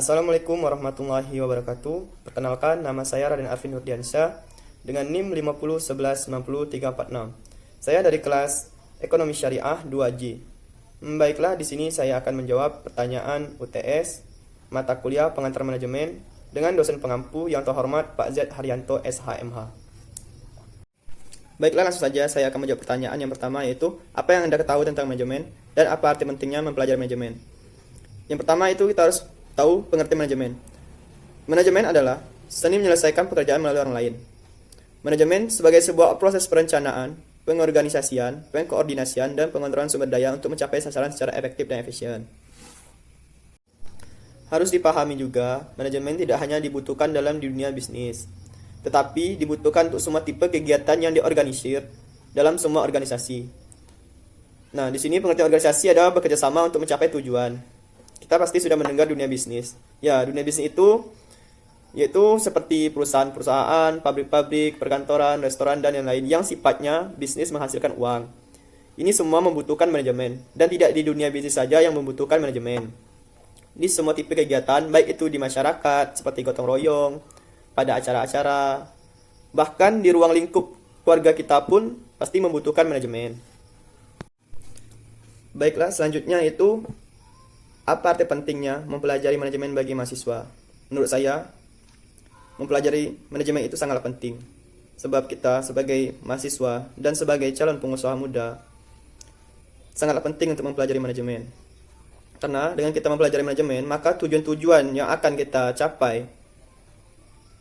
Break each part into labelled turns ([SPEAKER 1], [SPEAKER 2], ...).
[SPEAKER 1] Assalamualaikum warahmatullahi wabarakatuh. Perkenalkan, nama saya Raden Arvin Nurdiansyah dengan NIM 50119036. Saya dari kelas Ekonomi Syariah 2J. Baiklah, di sini saya akan menjawab pertanyaan UTS mata kuliah pengantar manajemen dengan dosen pengampu yang terhormat Pak Z Haryanto SHMH. Baiklah, langsung saja saya akan menjawab pertanyaan yang pertama, yaitu apa yang Anda ketahui tentang manajemen dan apa arti pentingnya mempelajari manajemen. Yang pertama itu kita harus tahu pengertian manajemen. Manajemen adalah seni menyelesaikan pekerjaan melalui orang lain. Manajemen sebagai sebuah proses perencanaan, pengorganisasian, pengkoordinasian, dan pengontrolan sumber daya untuk mencapai sasaran secara efektif dan efisien. Harus dipahami juga, manajemen tidak hanya dibutuhkan dalam dunia bisnis, tetapi dibutuhkan untuk semua tipe kegiatan yang diorganisir dalam semua organisasi. Nah, di sini pengertian organisasi adalah bekerja sama untuk mencapai tujuan. Kita pasti sudah mendengar dunia bisnis. Ya, dunia bisnis itu yaitu seperti perusahaan-perusahaan, pabrik-pabrik, perkantoran, restoran, dan yang lain yang sifatnya bisnis menghasilkan uang. Ini semua membutuhkan manajemen, dan tidak di dunia bisnis saja yang membutuhkan manajemen. Di semua tipe kegiatan, baik itu di masyarakat, seperti gotong royong, pada acara-acara, bahkan di ruang lingkup keluarga kita pun pasti membutuhkan manajemen. Baiklah, selanjutnya itu apa arti pentingnya mempelajari manajemen bagi mahasiswa? Menurut saya, mempelajari manajemen itu sangatlah penting. Sebab kita sebagai mahasiswa dan sebagai calon pengusaha muda, sangatlah penting untuk mempelajari manajemen. Karena dengan kita mempelajari manajemen, maka tujuan-tujuan yang akan kita capai,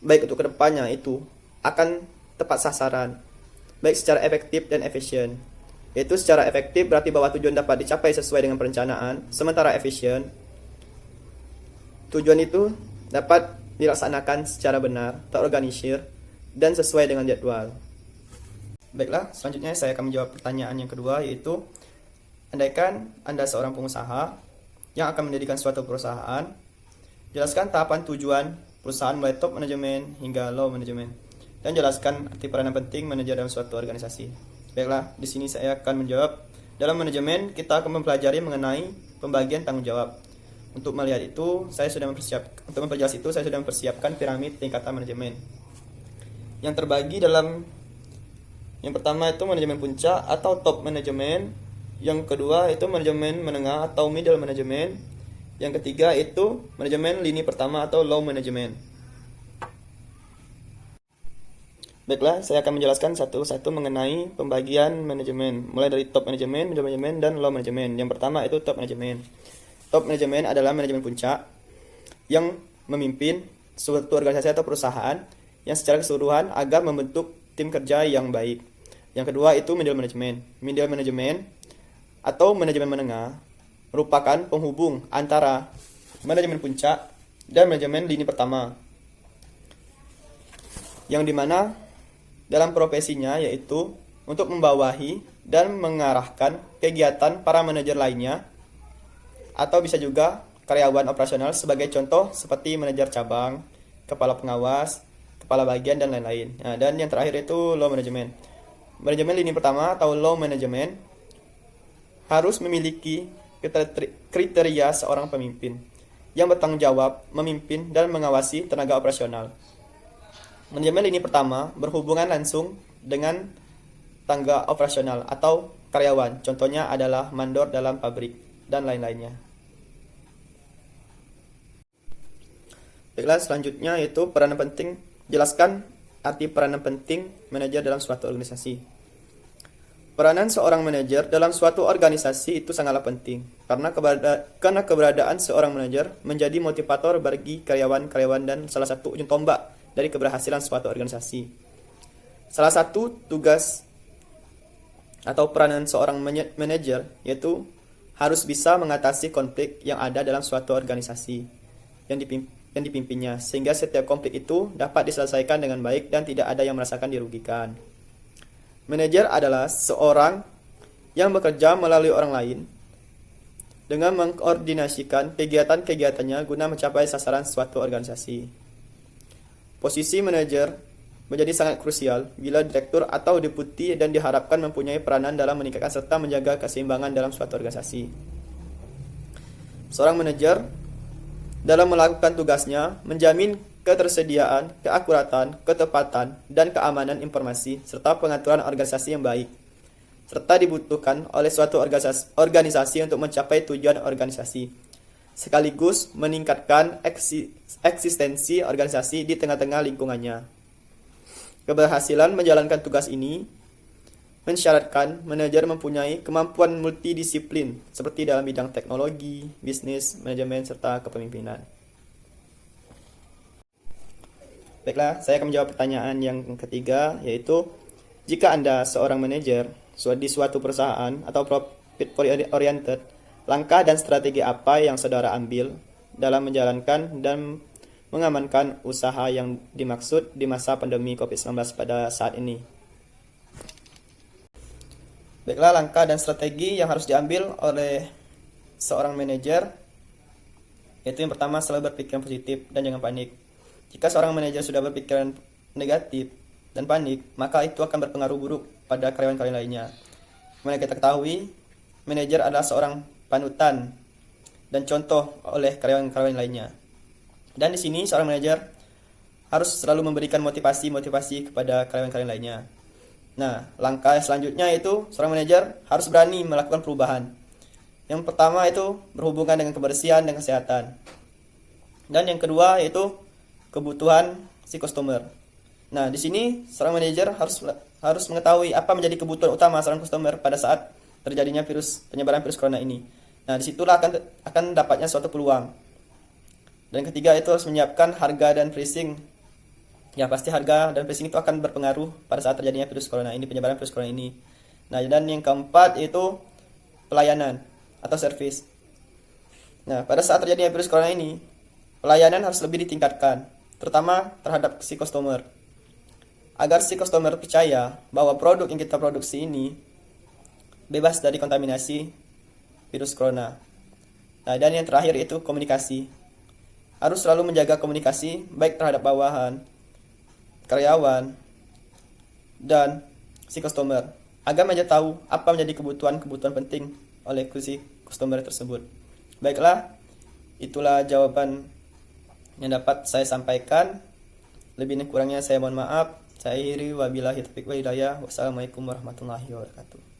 [SPEAKER 1] baik untuk kedepannya itu, akan tepat sasaran, baik secara efektif dan efisien. Yaitu secara efektif berarti bahwa tujuan dapat dicapai sesuai dengan perencanaan, sementara efisien, tujuan itu dapat dilaksanakan secara benar, terorganisir, dan sesuai dengan jadwal. Baiklah, selanjutnya saya akan menjawab pertanyaan yang kedua, yaitu andaikan Anda seorang pengusaha yang akan mendirikan suatu perusahaan, jelaskan tahapan tujuan perusahaan mulai top manajemen hingga low manajemen, dan jelaskan arti peranan penting manajer dalam suatu organisasi. Baiklah, di sini saya akan menjawab. Dalam manajemen, kita akan mempelajari mengenai pembagian tanggung jawab. Untuk melihat itu, untuk memperjelas itu, saya sudah mempersiapkan piramid tingkatan manajemen. Yang terbagi dalam yang pertama itu manajemen puncak atau top manajemen. Yang kedua itu manajemen menengah atau middle manajemen. Yang ketiga itu manajemen lini pertama atau low manajemen. Baiklah, saya akan menjelaskan satu-satu mengenai pembagian manajemen, mulai dari top manajemen, middle manajemen, dan low manajemen. Yang pertama itu top manajemen. Top manajemen adalah manajemen puncak yang memimpin suatu organisasi atau perusahaan yang secara keseluruhan agar membentuk tim kerja yang baik. Yang kedua itu middle manajemen. Middle manajemen atau manajemen menengah merupakan penghubung antara manajemen puncak dan manajemen lini pertama, yang dimana dalam profesinya yaitu untuk membawahi dan mengarahkan kegiatan para manajer lainnya, atau bisa juga karyawan operasional, sebagai contoh seperti manajer cabang, kepala pengawas, kepala bagian, dan lain-lain. Nah, dan yang terakhir itu low management. Manajemen lini pertama atau low management harus memiliki kriteria seorang pemimpin yang bertanggung jawab memimpin dan mengawasi tenaga operasional. Manajemen lini pertama berhubungan langsung dengan tenaga operasional atau karyawan, contohnya adalah mandor dalam pabrik dan lain-lainnya. Baiklah, selanjutnya yaitu peranan penting. Jelaskan arti peranan penting manajer dalam suatu organisasi. Peranan seorang manajer dalam suatu organisasi itu sangatlah penting, karena keberadaan seorang manajer menjadi motivator bagi karyawan-karyawan dan salah satu ujung tombak dari keberhasilan suatu organisasi. Salah satu tugas atau peranan seorang manajer yaitu harus bisa mengatasi konflik yang ada dalam suatu organisasi yang dipimpinnya, sehingga setiap konflik itu dapat diselesaikan dengan baik dan tidak ada yang merasakan dirugikan. Manajer adalah seorang yang bekerja melalui orang lain dengan mengkoordinasikan kegiatan-kegiatannya guna mencapai sasaran suatu organisasi. Posisi manajer menjadi sangat krusial bila direktur atau deputi dan diharapkan mempunyai peranan dalam meningkatkan serta menjaga keseimbangan dalam suatu organisasi. Seorang manajer dalam melakukan tugasnya menjamin ketersediaan, keakuratan, ketepatan, dan keamanan informasi serta pengaturan organisasi yang baik, serta dibutuhkan oleh suatu organisasi untuk mencapai tujuan organisasi, sekaligus meningkatkan eksistensi organisasi di tengah-tengah lingkungannya. Keberhasilan menjalankan tugas ini mensyaratkan manajer mempunyai kemampuan multidisiplin seperti dalam bidang teknologi, bisnis, manajemen, serta kepemimpinan. Baiklah, saya akan menjawab pertanyaan yang ketiga, yaitu jika Anda seorang manajer di suatu perusahaan atau profit oriented, langkah dan strategi apa yang saudara ambil dalam menjalankan dan mengamankan usaha yang dimaksud di masa pandemi COVID-19 pada saat ini? Baiklah, langkah dan strategi yang harus diambil oleh seorang manajer, yaitu yang pertama, selalu berpikiran positif dan jangan panik. Jika seorang manajer sudah berpikiran negatif dan panik, maka itu akan berpengaruh buruk pada karyawan-karyawan lainnya. Seperti kita ketahui, manajer adalah seorang panutan dan contoh oleh karyawan-karyawan lainnya. Dan di sini seorang manajer harus selalu memberikan motivasi kepada karyawan-karyawan lainnya. Nah, langkah selanjutnya itu seorang manajer harus berani melakukan perubahan. Yang pertama itu berhubungan dengan kebersihan dan kesehatan. Dan yang kedua yaitu kebutuhan si customer. Nah, di sini seorang manajer harus mengetahui apa menjadi kebutuhan utama seorang customer pada saat terjadinya penyebaran virus corona ini. Nah, disitulah akan dapatnya suatu peluang. Dan ketiga itu harus menyiapkan harga dan pricing. Ya, pasti harga dan pricing itu akan berpengaruh pada saat terjadinya penyebaran virus corona ini. Nah, dan yang keempat itu pelayanan atau service. Nah, pada saat terjadinya virus corona ini, pelayanan harus lebih ditingkatkan, terutama terhadap si customer. Agar si customer percaya bahwa produk yang kita produksi ini bebas dari kontaminasi virus corona. Nah, dan yang terakhir itu komunikasi. Harus selalu menjaga komunikasi baik terhadap bawahan, karyawan, dan si customer, agar manajer tahu apa menjadi kebutuhan penting oleh si customer tersebut. Baiklah, itulah jawaban yang dapat saya sampaikan. Lebih dan kurangnya saya mohon maaf. Saya akhiri, wabillahi taufiq wal hidayah. Wassalamualaikum warahmatullahi wabarakatuh.